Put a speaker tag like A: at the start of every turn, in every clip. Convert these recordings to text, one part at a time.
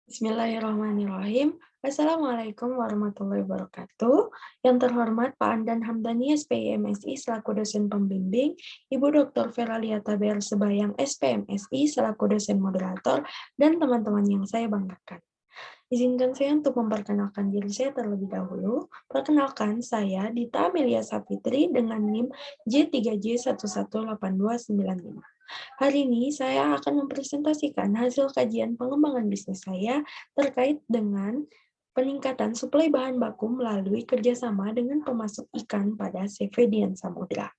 A: Bismillahirrahmanirrahim. Assalamualaikum warahmatullahi wabarakatuh. Yang terhormat Pak Andan Hamdani, SPI MSI selaku dosen pembimbing, Ibu Dr. Veralia Taber Sebayang, SPMSI selaku dosen moderator, dan teman-teman yang saya banggakan. Izinkan saya untuk memperkenalkan diri saya terlebih dahulu. Perkenalkan, saya Dita Amelia Sapitri dengan NIM J3J118295. Hari ini saya akan mempresentasikan hasil kajian pengembangan bisnis saya terkait dengan peningkatan suplai bahan baku melalui kerjasama dengan pemasok ikan pada CV Dian Samudra.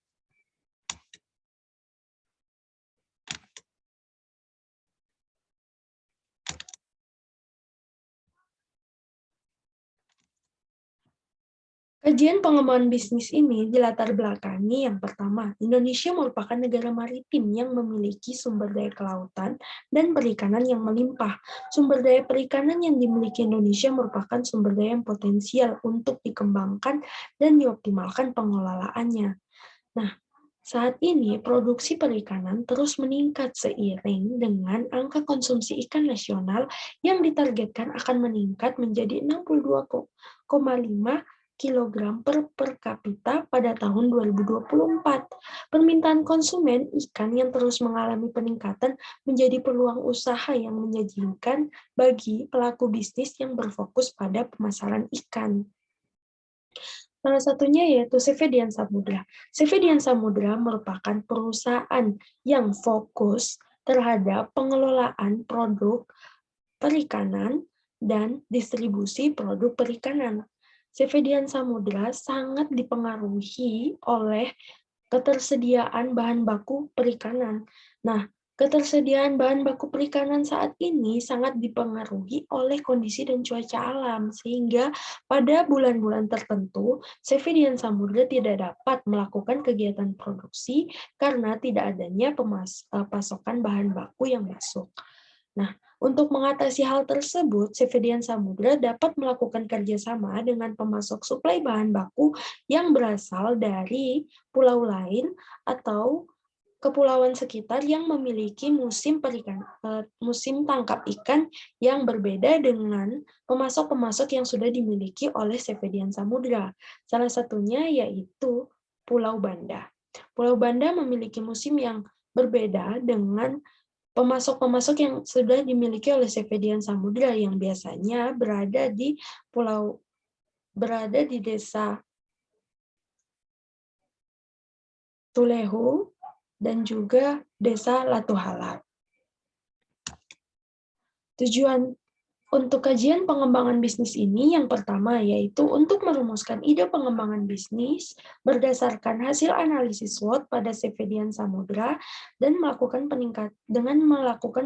A: Kajian pengembangan bisnis ini dilatar belakangi yang pertama, Indonesia merupakan negara maritim yang memiliki sumber daya kelautan dan perikanan yang melimpah. Sumber daya perikanan yang dimiliki Indonesia merupakan sumber daya yang potensial untuk dikembangkan dan dioptimalkan pengelolaannya. Nah, saat ini produksi perikanan terus meningkat seiring dengan angka konsumsi ikan nasional yang ditargetkan akan meningkat menjadi 62,5 kg per kapita pada tahun 2024. Permintaan konsumen ikan yang terus mengalami peningkatan menjadi peluang usaha yang menjanjikan bagi pelaku bisnis yang berfokus pada pemasaran ikan. Salah satunya yaitu CV Dian Samudra. CV Dian Samudra merupakan perusahaan yang fokus terhadap pengelolaan produk perikanan dan distribusi produk perikanan. CV Dian Samudra sangat dipengaruhi oleh ketersediaan bahan baku perikanan. Nah, ketersediaan bahan baku perikanan saat ini sangat dipengaruhi oleh kondisi dan cuaca alam, sehingga pada bulan-bulan tertentu, CV Dian Samudra tidak dapat melakukan kegiatan produksi karena tidak adanya pasokan bahan baku yang masuk. Nah, untuk mengatasi hal tersebut, CV Dian Samudra dapat melakukan kerjasama dengan pemasok suplai bahan baku yang berasal dari pulau lain atau kepulauan sekitar yang memiliki musim tangkap ikan yang berbeda dengan pemasok-pemasok yang sudah dimiliki oleh CV Dian Samudra. Salah satunya yaitu Pulau Banda. Pulau Banda memiliki musim yang berbeda dengan pemasok-pemasok yang sudah dimiliki oleh CV Dian Samudra yang biasanya berada di desa Tulehu dan juga desa Latuhala. Tujuan untuk kajian pengembangan bisnis ini yang pertama yaitu untuk merumuskan ide pengembangan bisnis berdasarkan hasil analisis SWOT pada CV Dian Samudra dan melakukan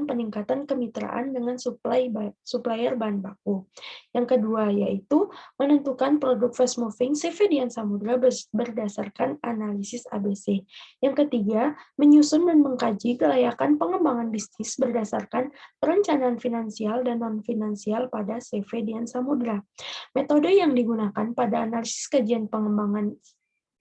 A: peningkatan kemitraan dengan supplier bahan baku. Yang kedua yaitu menentukan produk fast moving CV Dian Samudra berdasarkan analisis ABC. Yang ketiga, menyusun dan mengkaji kelayakan pengembangan bisnis berdasarkan perencanaan finansial dan non-finansial pada CV Dian Samudra. Metode yang digunakan pada analisis kajian pengembangan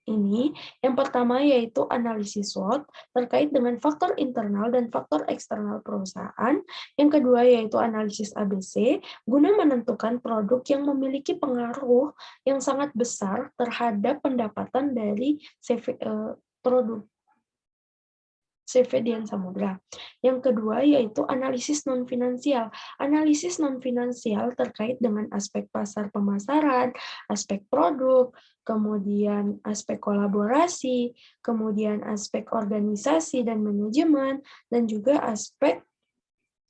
A: ini, yang pertama yaitu analisis SWOT terkait dengan faktor internal dan faktor eksternal perusahaan. Yang kedua yaitu analisis ABC, guna menentukan produk yang memiliki pengaruh yang sangat besar terhadap pendapatan dari produk CV Dian Samudra. Yang kedua yaitu analisis non-finansial. Analisis non-finansial terkait dengan aspek pasar pemasaran, aspek produk, kemudian aspek kolaborasi, kemudian aspek organisasi dan manajemen, dan juga aspek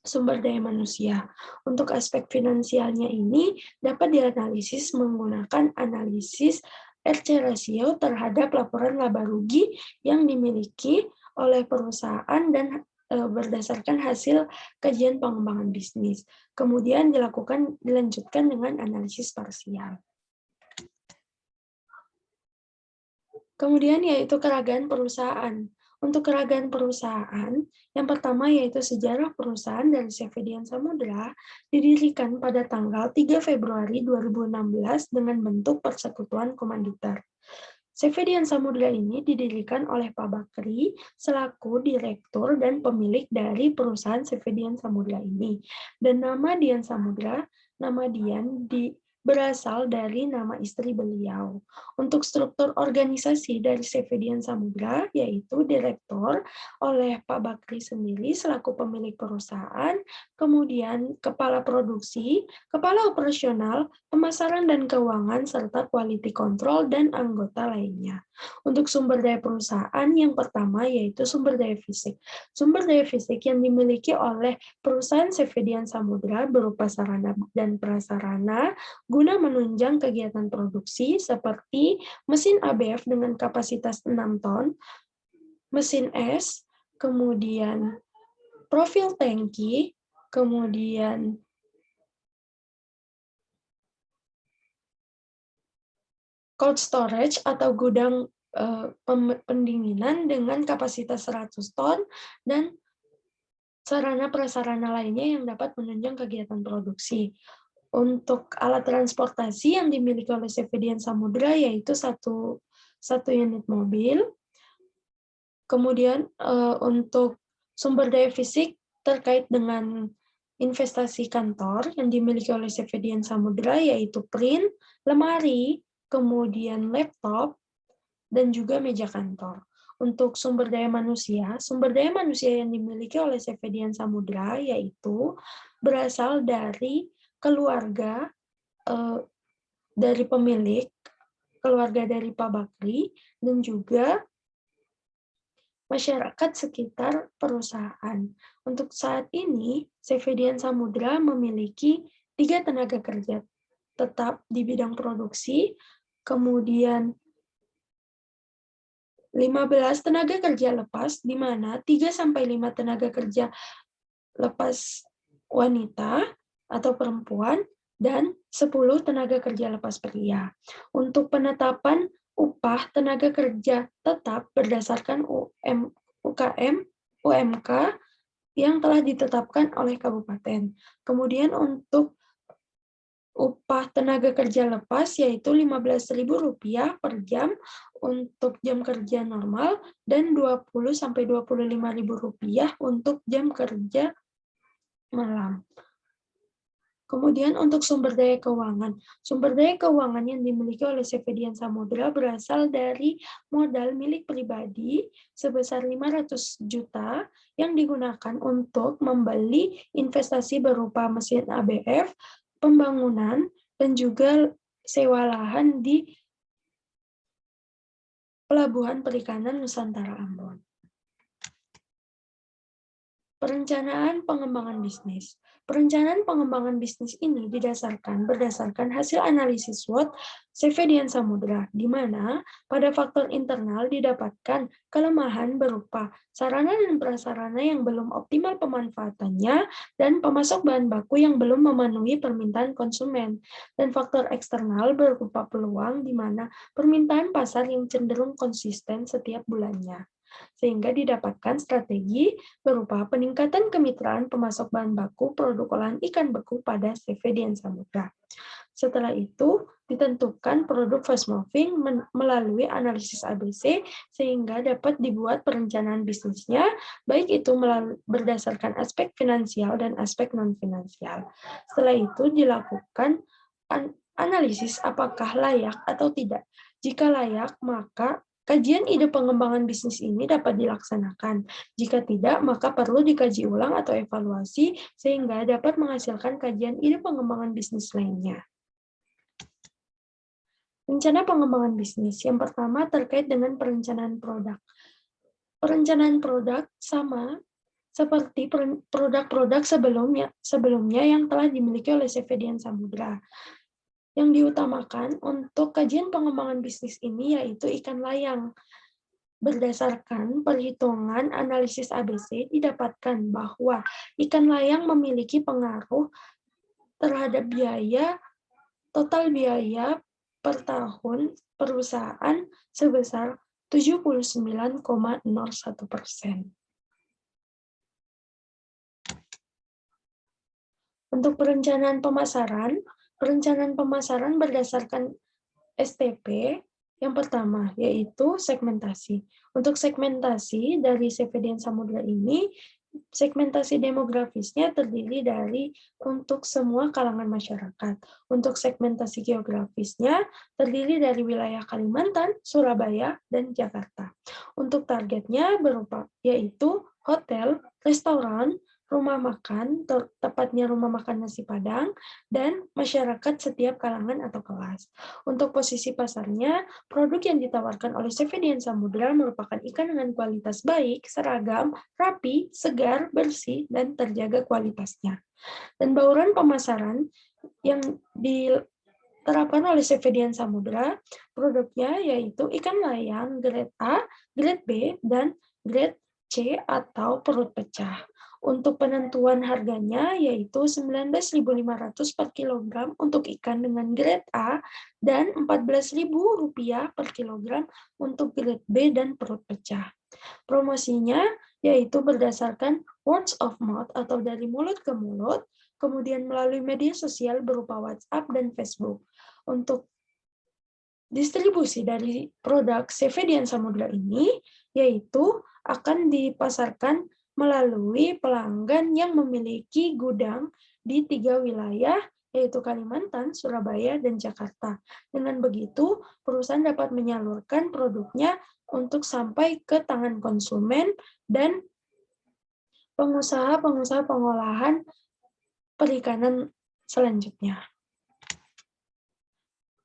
A: sumber daya manusia. Untuk aspek finansialnya ini dapat dianalisis menggunakan analisis RC ratio terhadap laporan laba rugi yang dimiliki oleh perusahaan dan berdasarkan hasil kajian pengembangan bisnis. Kemudian dilanjutkan dengan analisis parsial. Kemudian yaitu keragaan perusahaan. Untuk keragaan perusahaan, yang pertama yaitu sejarah perusahaan dari CV Dian Samudra didirikan pada tanggal 3 Februari 2016 dengan bentuk persekutuan komanditer. CV Dian Samudra ini didirikan oleh Pak Bakri selaku direktur dan pemilik dari perusahaan CV Dian Samudra ini. Dan nama Dian Samudra, nama Dian berasal dari nama istri beliau. Untuk struktur organisasi dari CV Dian Samudra, yaitu direktur oleh Pak Bakri sendiri selaku pemilik perusahaan, kemudian kepala produksi, kepala operasional, pemasaran dan keuangan, serta quality control dan anggota lainnya. Untuk sumber daya perusahaan, yang pertama yaitu sumber daya fisik. Sumber daya fisik yang dimiliki oleh perusahaan CV Dian Samudra berupa sarana dan prasarana guna menunjang kegiatan produksi seperti mesin ABF dengan kapasitas 6 ton, mesin es, kemudian profil tangki, kemudian cold storage atau gudang pendinginan dengan kapasitas 100 ton, dan sarana prasarana lainnya yang dapat menunjang kegiatan produksi. Untuk alat transportasi yang dimiliki oleh CV Dian Samudra yaitu satu unit mobil. Kemudian untuk sumber daya fisik terkait dengan investasi kantor yang dimiliki oleh CV Dian Samudra yaitu print, lemari, kemudian laptop, dan juga meja kantor. Untuk sumber daya manusia yang dimiliki oleh CV Dian Samudra yaitu berasal dari keluarga dari pemilik, keluarga dari Pak Bakri, dan juga masyarakat sekitar perusahaan. Untuk saat ini, CV Dian Samudra memiliki 3 tenaga kerja tetap di bidang produksi, kemudian 15 tenaga kerja lepas, di mana 3-5 tenaga kerja lepas wanita atau perempuan, dan 10 tenaga kerja lepas pria. Untuk penetapan upah tenaga kerja tetap berdasarkan UMK yang telah ditetapkan oleh kabupaten. Kemudian untuk upah tenaga kerja lepas yaitu Rp15.000 per jam untuk jam kerja normal dan Rp20.000-Rp25.000 untuk jam kerja malam. Kemudian untuk sumber daya keuangan. Sumber daya keuangan yang dimiliki oleh CV Dian Samudra berasal dari modal milik pribadi sebesar 500 juta yang digunakan untuk membeli investasi berupa mesin ABF, pembangunan, dan juga sewa lahan di Pelabuhan Perikanan Nusantara Ambon. Perencanaan pengembangan bisnis. Perencanaan pengembangan bisnis ini berdasarkan hasil analisis SWOT CV Dian Samudra, di mana pada faktor internal didapatkan kelemahan berupa sarana dan prasarana yang belum optimal pemanfaatannya dan pemasok bahan baku yang belum memenuhi permintaan konsumen, dan faktor eksternal berupa peluang di mana permintaan pasar yang cenderung konsisten setiap bulannya, sehingga didapatkan strategi berupa peningkatan kemitraan pemasok bahan baku produk olahan ikan beku pada CV Dian Samudra. Setelah itu, ditentukan produk fast moving melalui analisis ABC sehingga dapat dibuat perencanaan bisnisnya, baik itu berdasarkan aspek finansial dan aspek non-finansial. Setelah itu dilakukan analisis apakah layak atau tidak. Jika layak, maka kajian ide pengembangan bisnis ini dapat dilaksanakan. Jika tidak, maka perlu dikaji ulang atau evaluasi sehingga dapat menghasilkan kajian ide pengembangan bisnis lainnya. Rencana pengembangan bisnis. Yang pertama terkait dengan perencanaan produk. Perencanaan produk sama seperti produk-produk sebelumnya yang telah dimiliki oleh CV Dian Samudra. Yang diutamakan untuk kajian pengembangan bisnis ini yaitu ikan layang. Berdasarkan perhitungan analisis ABC didapatkan bahwa ikan layang memiliki pengaruh terhadap total biaya per tahun perusahaan sebesar 79,01%. Untuk perencanaan pemasaran berdasarkan STP Yang pertama, yaitu segmentasi. Untuk segmentasi dari CVDN Samudra ini, segmentasi demografisnya terdiri dari untuk semua kalangan masyarakat. Untuk segmentasi geografisnya terdiri dari wilayah Kalimantan, Surabaya, dan Jakarta. Untuk targetnya berupa yaitu hotel, restoran, rumah makan, tepatnya rumah makan nasi Padang, dan masyarakat setiap kalangan atau kelas. Untuk posisi pasarnya, produk yang ditawarkan oleh CVDN Samudra merupakan ikan dengan kualitas baik, seragam, rapi, segar, bersih, dan terjaga kualitasnya. Dan bauran pemasaran yang diterapkan oleh CVDN Samudra, produknya yaitu ikan layang grade A, grade B, dan grade C atau perut pecah. Untuk penentuan harganya yaitu Rp19.500 per kilogram untuk ikan dengan grade A dan Rp14.000 per kilogram untuk grade B dan perut pecah. Promosinya yaitu berdasarkan words of mouth atau dari mulut ke mulut, kemudian melalui media sosial berupa WhatsApp dan Facebook. Untuk distribusi dari produk CVDN Samudra ini yaitu akan dipasarkan melalui pelanggan yang memiliki gudang di 3 wilayah, yaitu Kalimantan, Surabaya, dan Jakarta. Dengan begitu, perusahaan dapat menyalurkan produknya untuk sampai ke tangan konsumen dan pengusaha-pengusaha pengolahan perikanan selanjutnya.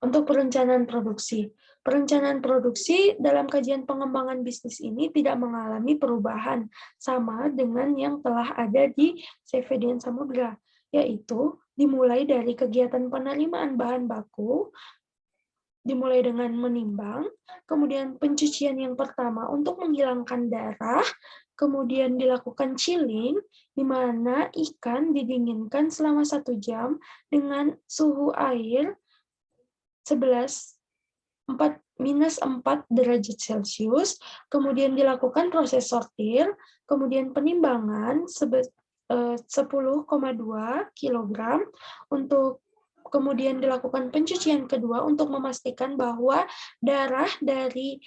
A: Untuk perencanaan produksi. Perencanaan produksi dalam kajian pengembangan bisnis ini tidak mengalami perubahan sama dengan yang telah ada di CVDN Samudra, yaitu dimulai dari kegiatan penerimaan bahan baku, dimulai dengan menimbang, kemudian pencucian yang pertama untuk menghilangkan darah, kemudian dilakukan chilling, di mana ikan didinginkan selama 1 jam dengan suhu air minus 4 derajat Celcius, kemudian dilakukan proses sortir, kemudian penimbangan 10,2 kg, untuk kemudian dilakukan pencucian kedua untuk memastikan bahwa darah dari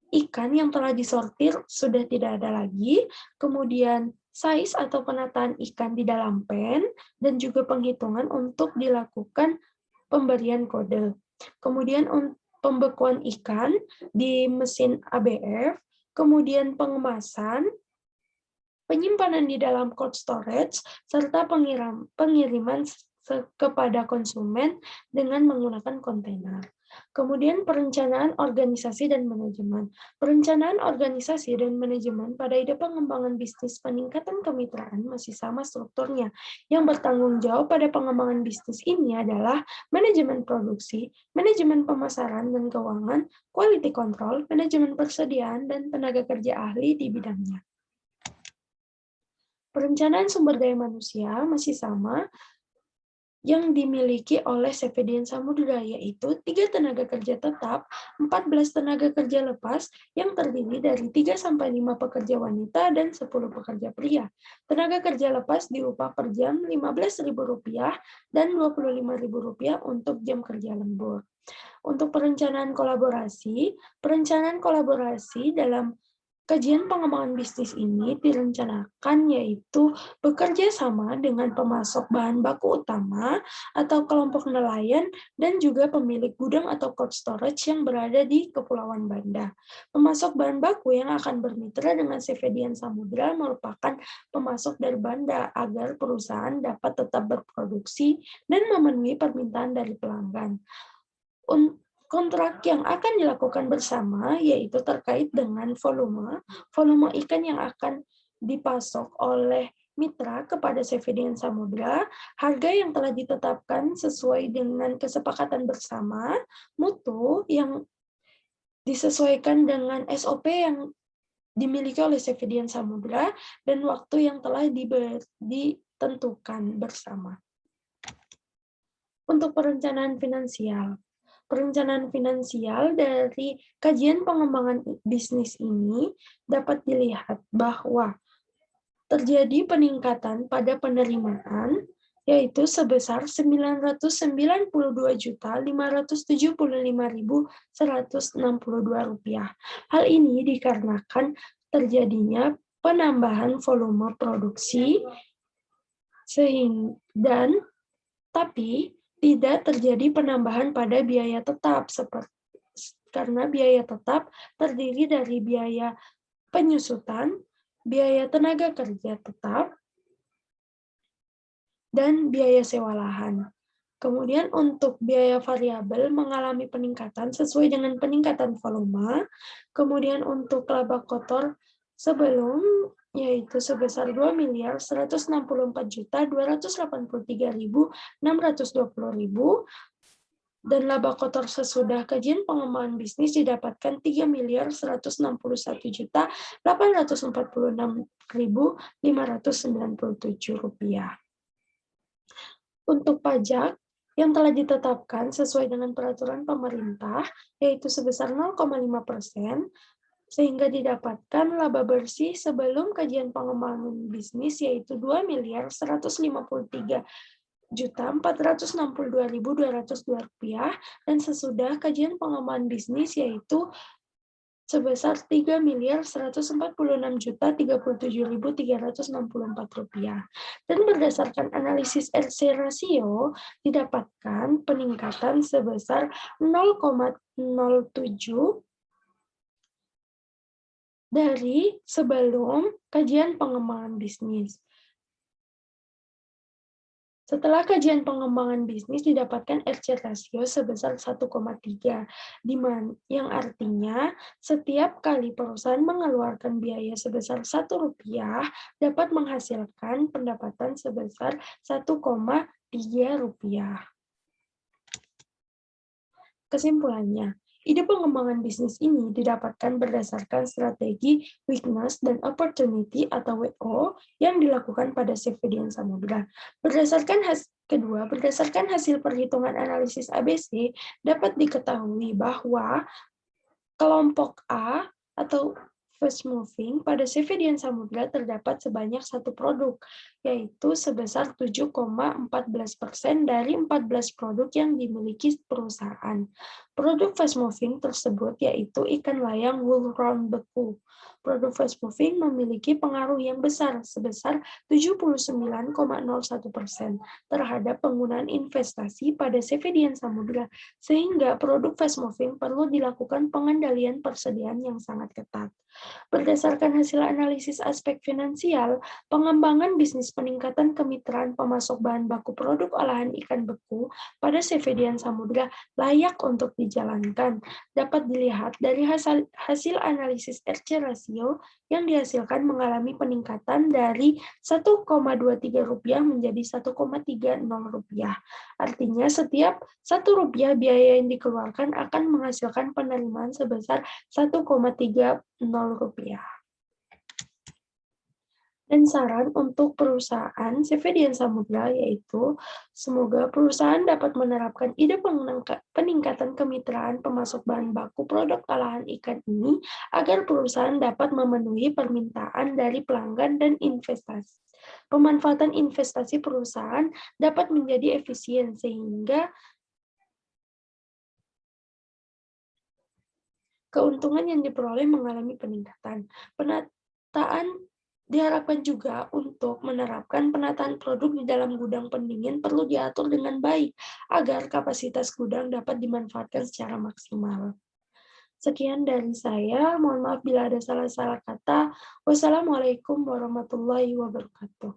A: ikan yang telah disortir sudah tidak ada lagi, kemudian size atau penataan ikan di dalam pen, dan juga penghitungan untuk dilakukan pemberian kode. Kemudian pembekuan ikan di mesin ABF, kemudian pengemasan, penyimpanan di dalam cold storage, serta pengiriman kepada konsumen dengan menggunakan kontainer. Kemudian perencanaan organisasi dan manajemen. Perencanaan organisasi dan manajemen pada ide pengembangan bisnis peningkatan kemitraan masih sama strukturnya. Yang bertanggung jawab pada pengembangan bisnis ini adalah manajemen produksi, manajemen pemasaran dan keuangan, quality control, manajemen persediaan, dan tenaga kerja ahli di bidangnya. Perencanaan sumber daya manusia masih sama yang dimiliki oleh CVDN Samudra, yaitu 3 tenaga kerja tetap, 14 tenaga kerja lepas yang terdiri dari 3-5 pekerja wanita dan 10 pekerja pria. Tenaga kerja lepas diupah per jam Rp15.000 dan Rp25.000 untuk jam kerja lembur. Untuk perencanaan kolaborasi dalam kajian pengembangan bisnis ini direncanakan yaitu bekerja sama dengan pemasok bahan baku utama atau kelompok nelayan dan juga pemilik gudang atau cold storage yang berada di Kepulauan Banda. Pemasok bahan baku yang akan bermitra dengan CVDN Samudra merupakan pemasok dari Banda agar perusahaan dapat tetap berproduksi dan memenuhi permintaan dari pelanggan. Kontrak yang akan dilakukan bersama yaitu terkait dengan volume ikan yang akan dipasok oleh mitra kepada CVDN Samudra, harga yang telah ditetapkan sesuai dengan kesepakatan bersama, mutu yang disesuaikan dengan SOP yang dimiliki oleh CVDN Samudra, dan waktu yang telah ditentukan bersama. Untuk perencanaan finansial. Perencanaan finansial dari kajian pengembangan bisnis ini dapat dilihat bahwa terjadi peningkatan pada penerimaan yaitu sebesar Rp992.575.162. Hal ini dikarenakan terjadinya penambahan volume produksi tapi tidak terjadi penambahan pada biaya tetap karena biaya tetap terdiri dari biaya penyusutan, biaya tenaga kerja tetap, dan biaya sewa lahan. Kemudian untuk biaya variabel mengalami peningkatan sesuai dengan peningkatan volume. Kemudian untuk laba kotor sebelum yaitu sebesar Rp2.164.283.620.000 dan laba kotor sesudah kajian pengembangan bisnis didapatkan Rp3.181.846.597. Untuk pajak yang telah ditetapkan sesuai dengan peraturan pemerintah, yaitu sebesar 0,5%, sehingga didapatkan laba bersih sebelum kajian pengembangan bisnis, yaitu Rp2.153.462.202, dan sesudah kajian pengembangan bisnis, yaitu sebesar Rp3.146.037.364. Dan berdasarkan analisis RC rasio, didapatkan peningkatan sebesar 0,07 dari sebelum kajian pengembangan bisnis. Setelah kajian pengembangan bisnis didapatkan RC rasio sebesar 1,3, yang artinya setiap kali perusahaan mengeluarkan biaya sebesar Rp1 dapat menghasilkan pendapatan sebesar Rp1,3. Kesimpulannya, ide pengembangan bisnis ini didapatkan berdasarkan strategi weakness dan opportunity atau WO yang dilakukan pada Sevedian Samudra. Berdasarkan hasil perhitungan analisis ABC, dapat diketahui bahwa kelompok A atau fast moving pada Sevedian Samudra terdapat sebanyak satu produk, yaitu sebesar 7,14% dari 14 produk yang dimiliki perusahaan. Produk fast moving tersebut yaitu ikan layang wool round beku. Produk fast moving memiliki pengaruh yang besar sebesar 79,01% terhadap penggunaan investasi pada Sevedian Samudra, sehingga produk fast moving perlu dilakukan pengendalian persediaan yang sangat ketat. Berdasarkan hasil analisis aspek finansial, pengembangan bisnis peningkatan kemitraan pemasok bahan baku produk olahan ikan beku pada Sevedian Samudra layak untuk dijalankan. Dapat dilihat dari hasil analisis RC rasio yang dihasilkan mengalami peningkatan dari Rp1,23 menjadi Rp1,30. Artinya setiap Rp1 biaya yang dikeluarkan akan menghasilkan penerimaan sebesar Rp1,30. Dan saran untuk perusahaan Sevedian Samudra yaitu semoga perusahaan dapat menerapkan ide peningkatan kemitraan pemasok bahan baku produk olahan ikan ini agar perusahaan dapat memenuhi permintaan dari pelanggan dan investasi. Pemanfaatan investasi perusahaan dapat menjadi efisien sehingga keuntungan yang diperoleh mengalami peningkatan. Penataan diharapkan juga untuk menerapkan penataan produk di dalam gudang pendingin perlu diatur dengan baik agar kapasitas gudang dapat dimanfaatkan secara maksimal. Sekian dari saya, mohon maaf bila ada salah-salah kata. Wassalamualaikum warahmatullahi wabarakatuh.